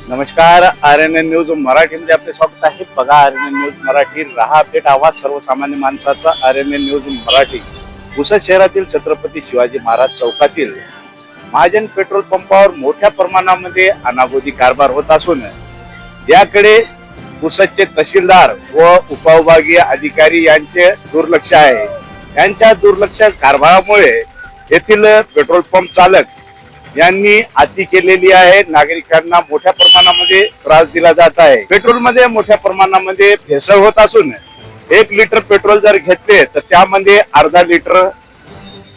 नमस्कार. RNN news मराठीमध्ये आपले स्वागत आहे. बघा RNN न्यूज मराठी, रहा अपडेट, आवाज सर्वसामान्य माणसाचा. RNN news Marathi. पुसद शहरातील छत्रपती शिवाजी महाराज चौकातील महाजन पेट्रोल पंपावर मोठ्या प्रमाणामध्ये अनागोदी कारभार होत असून याकडे पुसदचे तहसीलदार व उपविभागीय अधिकारी यांचे दुर्लक्ष आहे. यांच्या दुर्लक्ष कारभारामुळे येथील पेट्रोल पंप चालक यांनी अति केलेली आहे. नागरिकांना मोठ्या प्रमाणामध्ये त्रास दिला जात आहे. पेट्रोल मध्ये मोठ्या प्रमाणामध्ये भेसळ होत असून 1 लिटर पेट्रोल जर घेतले तर त्यामध्ये अर्धा लिटर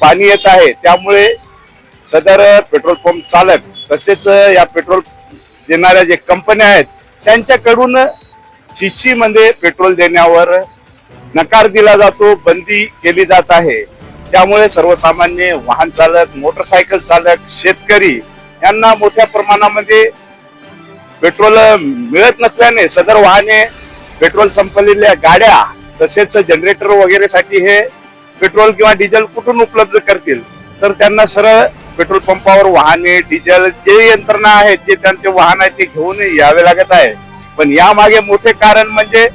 पाणी येत आहे. त्यामुळे सदर पेट्रोल पंप चालक तसेच या पेट्रोल देणाऱ्या जे कंपन्या आहेत त्यांच्याकडून शिशी मध्ये पेट्रोल देण्यावर नकार दिला जातो, बंदी केली जात आहे. त्यामुळे सर्वसामान्य वाहन चालक, मोटरसायकल चालक, शेतकरी यांना मोठ्या प्रमाणामध्ये पेट्रोल मिळत नसल्याने सदर वाहने, पेट्रोल संपलेल्या गाड्या तसेच जनरेटर वगैरे साठी हे पेट्रोल किंवा डिझेल कुठून उपलब्ध करतील. तर त्यांना सरळ पेट्रोल पंपावर वाहने, डिझेल जे यंत्रणा आहे जे त्यांचे वाहन आहे ते घेऊन यावे लागत आहे. पण यामागे मोठे कारण म्हणजे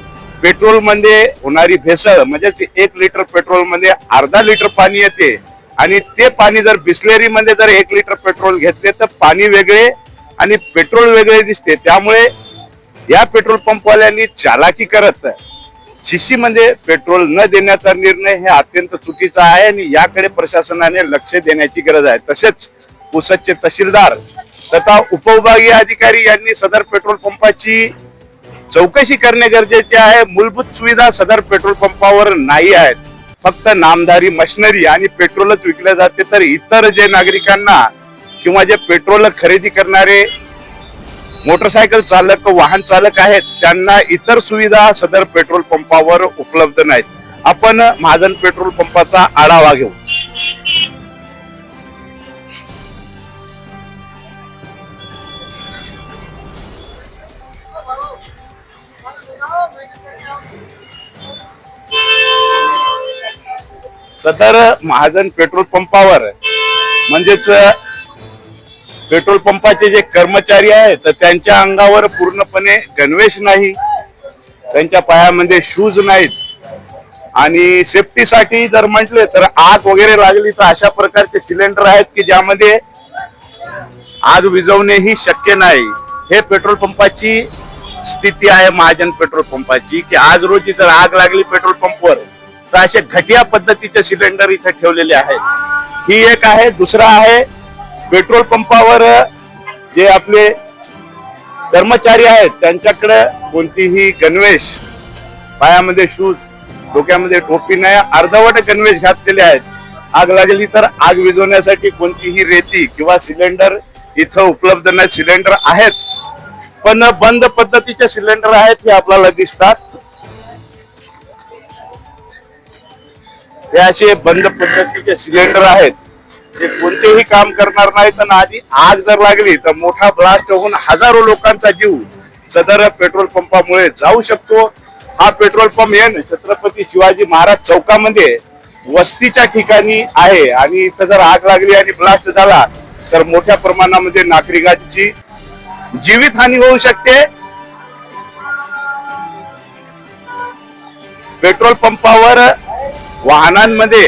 पेट्रोल मध्ये होणारी भेसळ. म्हणजे 1 लिटर पेट्रोल मध्ये अर्धा लिटर पाणी येते आणि ते पाणी जर बिस्लेरी मध्ये जर 1 लिटर पेट्रोल घेतले तर पाणी वेगळे आणि पेट्रोल वेगळे दिसते. त्यामुळे या पेट्रोल पंपवाल्यांनी चालाकी करत शिशी मध्ये पेट्रोल न देण्याचा निर्णय हे अत्यंत चुकीचा आहे आणि याकडे प्रशासनाने लक्ष देण्याची गरज आहे. तसेच पुसदचे तहसीलदार तथा उपविभागीय अधिकारी यांनी सदर पेट्रोल पंपाची चौकशी करणे गरजेचे आहे. मूलभूत सुविधा सदर पेट्रोल पंपावर नाही आहेत. फक्त नामधारी मशिनरी आणि पेट्रोलच विकले जाते. तर इतर जे नागरिकांना किंवा जे पेट्रोल खरेदी करणारे मोटरसायकल चालक, वाहन चालक आहेत त्यांना इतर सुविधा सदर पेट्रोल पंपावर उपलब्ध नाहीत. आपण महाजन पेट्रोल पंपाचा आढावा घेऊ. सदर महाजन पेट्रोल पंपावर म्हणजेच पेट्रोल पंपाचे जे कर्मचारी आहेत तर त्यांच्या अंगावर पूर्णपणे गणवेश नाही, त्यांच्या पायामध्ये शूज नाहीत आणि सेफ्टीसाठी जर म्हटले तर आग वगैरे लागली तर अशा प्रकारचे सिलेंडर आहेत की ज्यामध्ये आग विझवणे ही शक्य नाही. हे पेट्रोल पंपाची स्थिती आहे महाजन पेट्रोल पंपाची की आज रोजी जर आग लागली पेट्रोल पंपवर तर असे घटिया पद्धतीचे सिलेंडर इथे ठेवलेले आहेत. ही एक आहे. दुसरा आहे पेट्रोल पंपावर जे आपले कर्मचारी आहेत त्यांच्याकडे कोणतीही गणवेश, पायामध्ये शूज, डोक्यामध्ये टोपी नाही, अर्धवट गणवेश घातलेले आहेत. आग लागली तर आग विझवण्यासाठी कोणतीही रेती किंवा सिलेंडर इथं उपलब्ध नाही. सिलेंडर आहेत पण बंद पद्धतीचे सिलेंडर आहेत हे आपल्याला दिसतात. हे असे बंद पद्धतीचे सिलेंडर आहेत जे कोणतेही काम करणार नाहीत आणि आधी आग जर लागली तर मोठा ब्लास्ट होऊन हजारो लोकांचा जीव सदर पेट्रोल पंपामुळे जाऊ शकतो. हा पेट्रोल पंप छत्रपती शिवाजी महाराज चौकामध्ये वस्तीच्या ठिकाणी आहे आणि इथं जर आग लागली आणि ब्लास्ट झाला तर मोठ्या प्रमाणामध्ये नागरिकांची जीवितहानी होऊ शकते. पेट्रोल पंपावर वाहनांमध्ये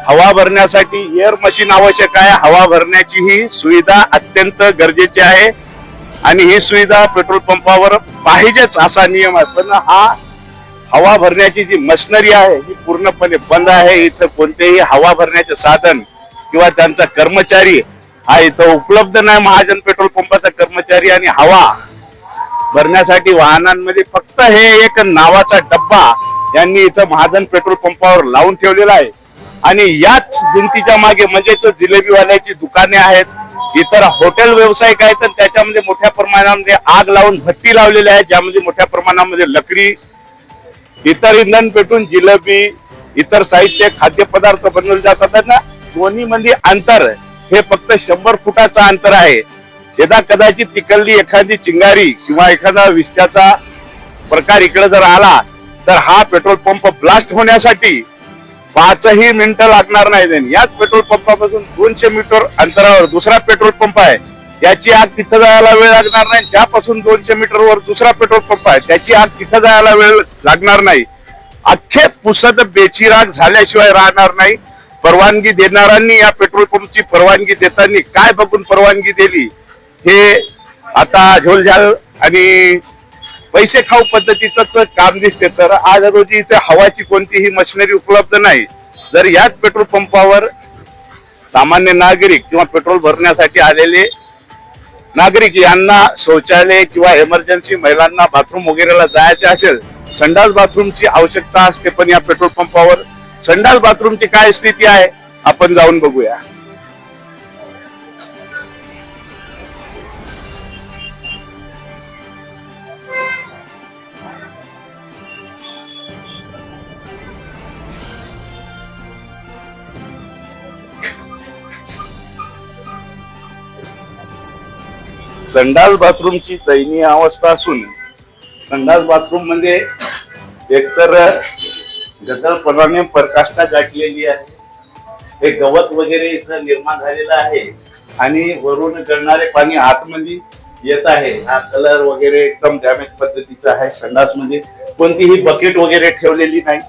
हवा भरण्यासाठी एअर मशीन आवश्यक आहे. हवा भरण्याची ही सुविधा अत्यंत गरजेची आहे आणि ही सुविधा पेट्रोल पंपावर पाहिजेच असा नियम आहे. पण हा हवा भरण्याची जी मशिनरी आहे ही पूर्णपणे बंद आहे. इथं कोणतेही हवा भरण्याचे साधन किंवा त्यांचा कर्मचारी हा इथं उपलब्ध नाही. महाजन पेट्रोल पंपाचा कर्मचारी आणि हवा भरण्यासाठी वाहनांमध्ये फक्त हे एक नावाचा डब्बा यांनी इथं महाजन पेट्रोल पंपावर लावून ठेवलेला आहे आणि याच भिंतीच्या मागे म्हणजेच जिलेबीवाल्याची दुकाने आहेत, इतर हॉटेल व्यावसायिक आहेत तर त्याच्यामध्ये मोठ्या प्रमाणामध्ये आग लावून भट्टी लावलेली आहे ज्यामध्ये मोठ्या प्रमाणामध्ये लकडी, इतर इंधन पेटून जिलेबी, इतर साहित्य, खाद्यपदार्थ बनवले जातात ना. दोन्ही मध्ये अंतर हे फक्त 100 फुटाचं अंतर आहे. यदा कदाचित तिकडली एखादी चिंगारी किंवा एखादा विष्ट्याचा प्रकार इकडे जर आला तर हा पेट्रोल पंप ब्लास्ट होण्यासाठी 5ही मिनिटं लागणार नाही. याच पेट्रोल पंपापासून 200 मीटर अंतरावर दुसरा पेट्रोल पंप आहे याची आग तिथं जायला वेळ लागणार नाही. त्यापासून 200 मीटरवर दुसरा पेट्रोल पंप आहे, त्याची आग तिथं जायला वेळ लागणार नाही. अख्खे पुसद बेचिराग झाल्याशिवाय राहणार नाही. परवानगी देणाऱ्यांनी या पेट्रोल पंपची परवानगी देताना काय बघून परवानगी दिली हे आता झोलझाल आणि पैसे खाऊ पद्धतीच काम दिसते. तर आज रोजी इथे हवाची कोणतीही मशिनरी उपलब्ध नाही. जर याच पेट्रोल पंपावर सामान्य नागरिक किंवा पेट्रोल भरण्यासाठी आलेले नागरिक यांना शौचालय किंवा इमर्जन्सी महिलांना बाथरूम वगैरेला जायचे असेल, संडास बाथरूमची आवश्यकता असते, पण या पेट्रोल पंपावर संडास बाथरूमची काय स्थिती आहे आपण जाऊन बघूया. संडास बाथरूमची दयनीय अवस्था असून संडास बाथरूम मध्ये एकतर गदळपणाने प्रकाष्ठा गाठलेली आहे, हे गवत वगैरे इथं निर्माण झालेलं आहे आणि वरून गळणारे पाणी आतमध्ये येत आहे. हा कलर वगैरे एकदम डॅमेज पद्धतीचा आहे. संडास मध्ये कोणतीही बकेट वगैरे ठेवलेली नाही,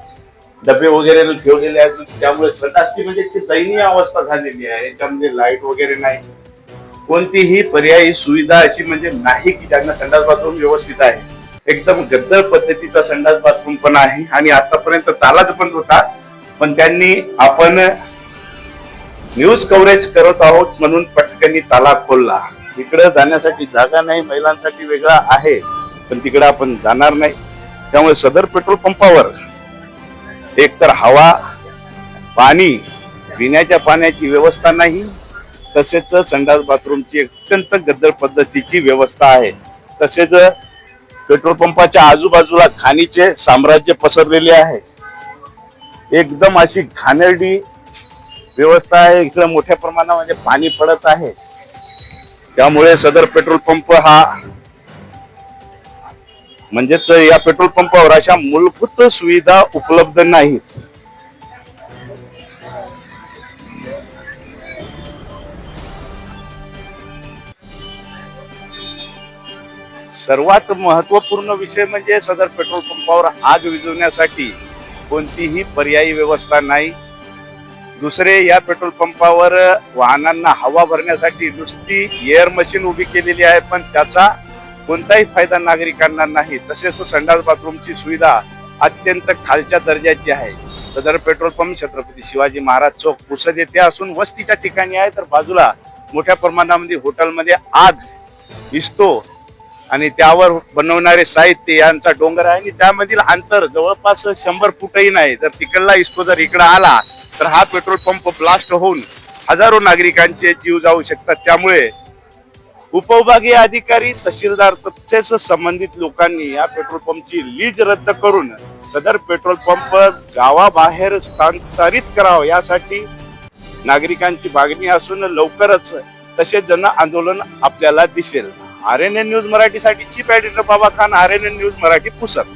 डबे वगैरे ठेवलेले आहेत, त्यामुळे संडासची म्हणजे ती दयनीय अवस्था झालेली आहे. याच्यामध्ये लाईट वगैरे नाही, कोणतीही पर्यायी सुविधा अशी म्हणजे नाही की ज्यांना संडास बाथरूम व्यवस्थित आहे. एकदम गद्दळ पद्धतीचा संडास बाथरूम पण आहे आणि आतापर्यंत तालाच बंद होता, पण त्यांनी आपण न्यूज कव्हरेज करत आहोत म्हणून पटकनी ताला खोलला. इकडे जाण्यासाठी जागा नाही, महिलांसाठी वेगळा आहे, पण तिकडे आपण जाणार नाही. त्यामुळे सदर पेट्रोल पंपावर एकतर हवा, पाणी, पिण्याच्या पाण्याची व्यवस्था नाही, तसेच संडास बाथरूमची अत्यंत गद्दळ पद्धतीची व्यवस्था आहे. तसेच पेट्रोल पंपाच्या आजूबाजूला खाणीचे साम्राज्य पसरलेले आहे. एकदम अशी घाणेरडी व्यवस्था आहे. इकडे मोठ्या प्रमाणामध्ये पाणी पडत आहे, त्यामुळे सदर पेट्रोल पंप हा म्हणजेच या पेट्रोल पंपावर अशा मूलभूत सुविधा उपलब्ध नाहीत. सर्वात महत्वपूर्ण विषय म्हणजे सदर पेट्रोल पंपावर आग विझवण्यासाठी कोणतीही पर्यायी व्यवस्था नाही. दुसरे, या पेट्रोल पंपावर वाहनांना हवा भरण्यासाठी नुसती एअर मशीन उभी केलेली आहे, पण त्याचा कोणताही फायदा नागरिकांना नाही. तसेच संडास बाथरूमची सुविधा अत्यंत खालच्या दर्जाची आहे. सदर पेट्रोल पंप छत्रपती शिवाजी महाराज चौक पुसद येथे असून वस्तीच्या ठिकाणी आहे. तर बाजूला मोठ्या प्रमाणामध्ये हॉटेलमध्ये आग दिसतो आणि त्यावर बनवणारे साहित्य यांचा डोंगर आहे आणि त्यामधील अंतर जवळपास 100 फूटही नाही. जर तिकडला इस्को जर इकडे आला तर हा पेट्रोल पंप ब्लास्ट होऊन हजारो नागरिकांचे जीव जाऊ शकतात. त्यामुळे उपविभागीय अधिकारी, तहसीलदार तसेच संबंधित लोकांनी या पेट्रोल पंपची लीज रद्द करून सदर पेट्रोल पंप गावाबाहेर स्थानांतरित करावा यासाठी नागरिकांची मागणी असून लवकरच तसे जन आंदोलन आपल्याला दिसेल. RNN न्यूज मराठीसाठी चीफ एडिटर बाबा खान, RNN न्यूज मराठी पुसद.